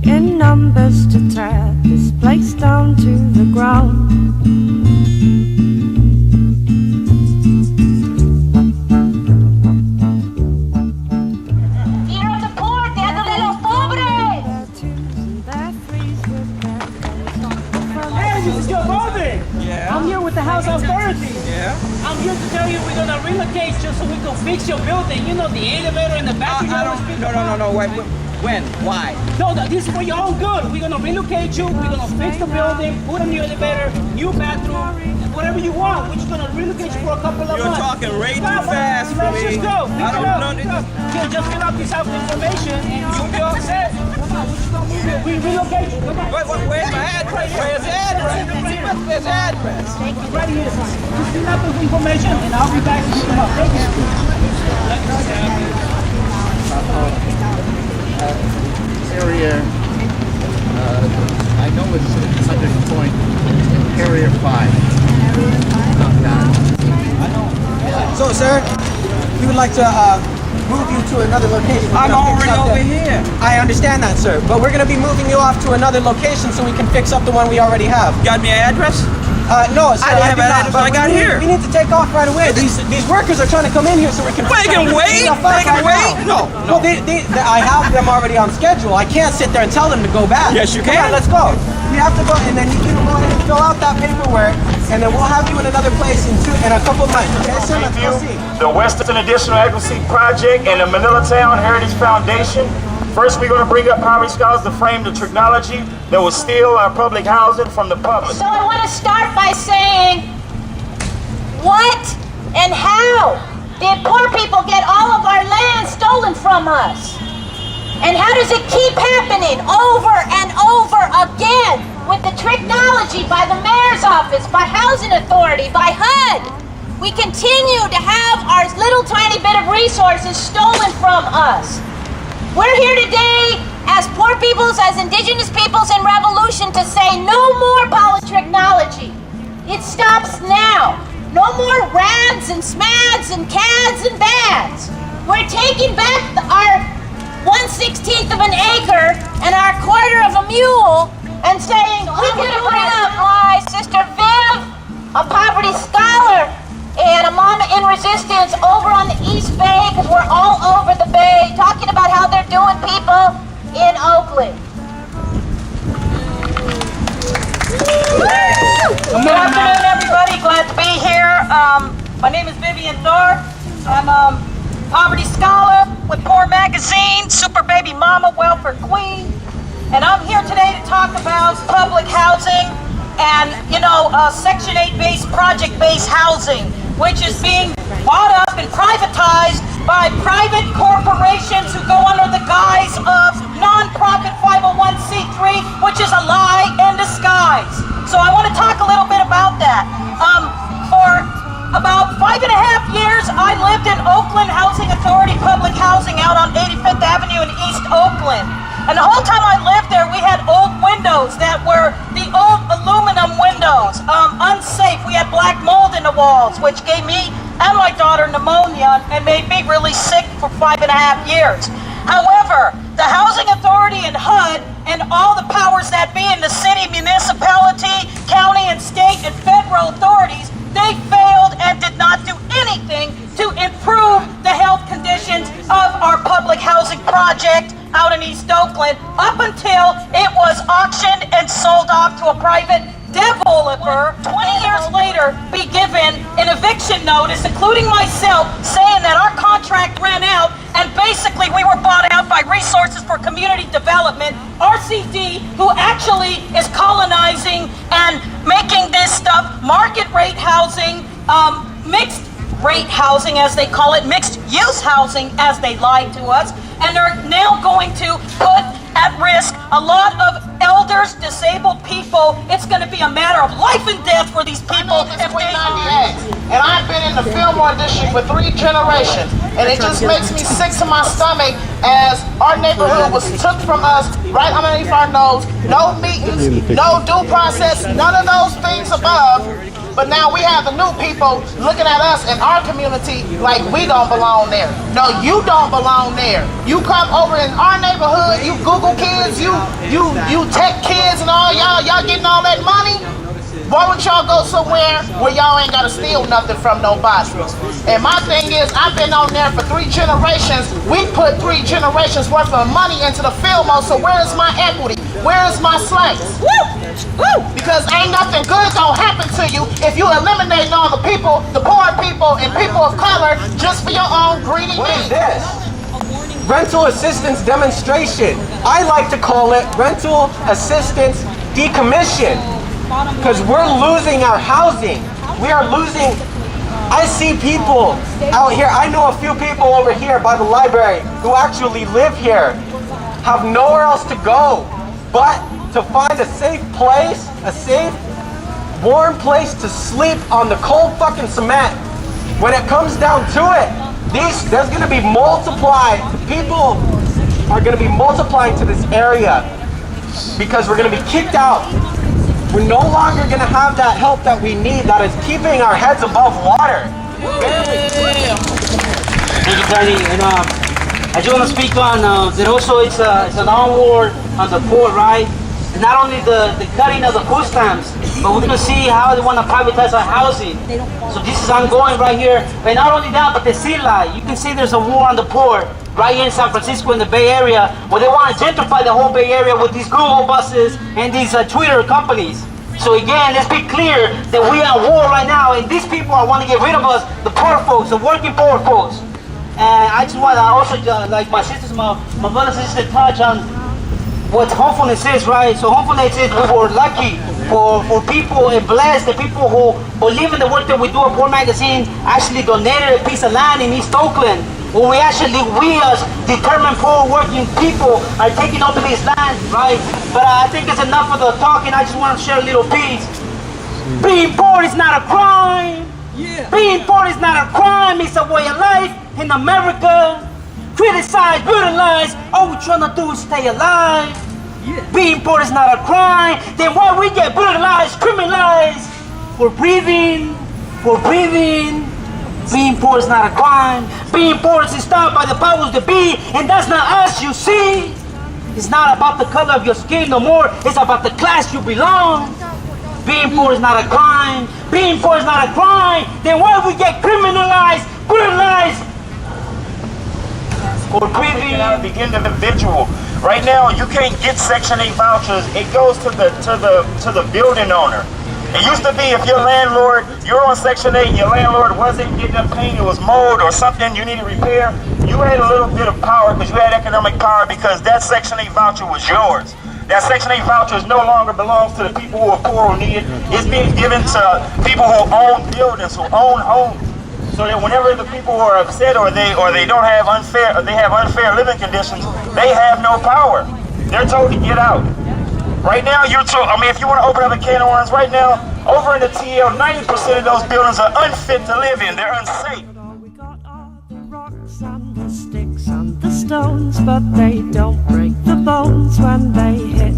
in numbers to tear this place down to the ground. I'm here with the House Authority. Yeah? I'm here to tell you we're going to relocate you so we can fix your building. You know, the elevator in the back. No, wait, when? Why? No, this is for your own good. We're going to relocate you. We're going to fix the building, put a new elevator, new bathroom, whatever you want. We're just going to relocate you for a couple of months. You're talking way too fast for me. Let's just go. I don't know this. Here, just fill out this information and you'll be all set. Come on, we're just going to move here. We relocate you. Come on. Where's my address? Where's the address? Where's the address? Right here. Just fill out this information and I'll be back to you. Thank you. Area, I know it's under point, Area 5. So, sir, we would like to move you to another location. I'm already over here. I understand that, sir, but we're going to be moving you off to another location so we can fix up the one we already have. Got me an address? No, sir, I didn't have an address when I got here. We need to take off right away. These workers are trying to come in here so we can. Wait, they can wait? They can wait? No. Well, I have them already on schedule. I can't sit there and tell them to go back. Yes, you Come can. on, let's go. We have to go, and then you can go ahead and fill out that paperwork, and then we'll have you in another place in a couple months. Okay, sir? Let's go see. The Western Additional Adequacy Project and the Manilatown Heritage Foundation. First, we're going to bring up poverty scholars to frame the technology that will steal our public housing from the public. So I want to start by saying, what and how did poor people get all of our land stolen from us? And how does it keep happening over and over again with the technology by the mayor's office, by housing authority, by HUD? We continue to have our little tiny bit of resources stolen from us. We're here today as poor peoples, as indigenous peoples in revolution to say no more polytechnology. It stops now. No more rads and smads and cads and bads. We're taking back our 1/16 of an acre and our quarter of a mule and saying, we can have my sister Viv, a poverty scholar, and a mama in resistance over on the East Bay, because we're all over the Bay, talking about how they're doing people in Oakland. Good afternoon, everybody. Glad to be here. My name is Vivian Thorpe. I'm a poverty scholar with Poor Magazine, Super Baby Mama, Welfare Queen. And I'm here today to talk about public housing and, Section 8-based, project-based housing, which is being bought up and privatized by private corporations who go under the guise of nonprofit 501c3, which is a lie in disguise. So I want to talk a little bit about that. For about 5.5 years, I lived in Oakland Housing Authority Public Housing out on 85th Avenue in East Oakland. And the whole time I lived there, we had old windows that were the old aluminum windows, unsafe. We had black mold in the walls, which gave me and my daughter pneumonia and made me really sick for 5.5 years. However, the Housing Authority and HUD and all the powers that be in the city, municipality, county and state and federal authorities, they failed and did not do anything to improve the health conditions of our public housing project out in East Oakland up until it was auctioned and sold off to a private developer. 20 years later, be given an eviction notice, including myself, saying that our contract ran out and basically we were bought out by Resources for Community Development, RCD, who actually is colonizing and making this stuff market rate housing, mixed rate housing as they call it, mixed use housing as they lied to us, and they're now going to put at risk a lot of elders, disabled people. It's going to be a matter of life and death for these people. If they 98, and I've been in the Fillmore district for 3 generations, and it just makes me sick to my stomach as our neighborhood was took from us right underneath our nose. No meetings, no due process, none of those things above. But now we have the new people looking at us in our community like we don't belong there. No, you don't belong there. You come over in our neighborhood, you Google kids, you tech kids and all y'all getting all that money. Why would y'all go somewhere where y'all ain't gotta steal nothing from nobody? And my thing is, I've been on there for 3 generations. We put 3 generations worth of money into the field, so where is my equity? Where is my slaves? Because ain't nothing good gonna happen to you if you eliminate all the people, the poor people and people of color just for your own greedy What is needs. this? Rental assistance demonstration. I like to call it rental assistance decommission. Because we're losing our housing. We are losing. I see people out here. I know a few people over here by the library who actually live here, have nowhere else to go but to find a safe place, a safe, warm place to sleep on the cold fucking cement. When it comes down to it, there's going to be multiplied. People are going to be multiplying to this area because we're going to be kicked out. We're no longer going to have that help that we need that is keeping our heads above water. Thank you, Danny. And I just want to speak on that also it's an onward on the poor, right? And not only the cutting of the food stamps, but we're going to see how they want to privatize our housing. So this is ongoing right here. And not only that, but the Sila. You can see there's a war on the poor right here in San Francisco in the Bay Area, where they want to gentrify the whole Bay Area with these Google buses and these Twitter companies. So again, let's be clear that we are at war right now, and these people are want to get rid of us, the poor folks, the working poor folks. And I just want to also, like my sisters, my brothers and sisters, touch on what hopefulness is, right? So hopefulness is we were lucky for people and blessed the people who believe in the work that we do at Poor Magazine actually donated a piece of land in East Oakland. When we as determined poor working people are taking over this land, right? But I think it's enough of the talking. I just want to share a little piece. Being poor is not a crime. Being poor is not a crime. It's a way of life in America. Criticize, brutalize. All we're trying to do is stay alive. Being poor is not a crime. Then why we get brutalized, criminalized? For breathing. Being poor is not a crime. Being poor is stopped by the powers that be, and that's not us, you see. It's not about the color of your skin no more. It's about the class you belong. Being poor is not a crime. Being poor is not a crime. Then why we get criminalized, brutalized? For breathing out the individual. Right now, you can't get Section 8 vouchers. It goes to the building owner. It used to be if your landlord, you're on Section 8, your landlord wasn't getting up paint, it was mold or something you needed repair, you had a little bit of power because you had economic power because that Section 8 voucher was yours. That Section 8 voucher no longer belongs to the people who are poor or need it. It's being given to people who own buildings, who own homes. So that whenever the people who are upset or they don't have unfair living conditions, they have no power. They're told to get out. Right now, you're told, if you want to open up a can of worms right now, over in the TL, 90% of those buildings are unfit to live in. They're unsafe. All we got are the rocks and the sticks and the stones, but they don't break the bones when they hit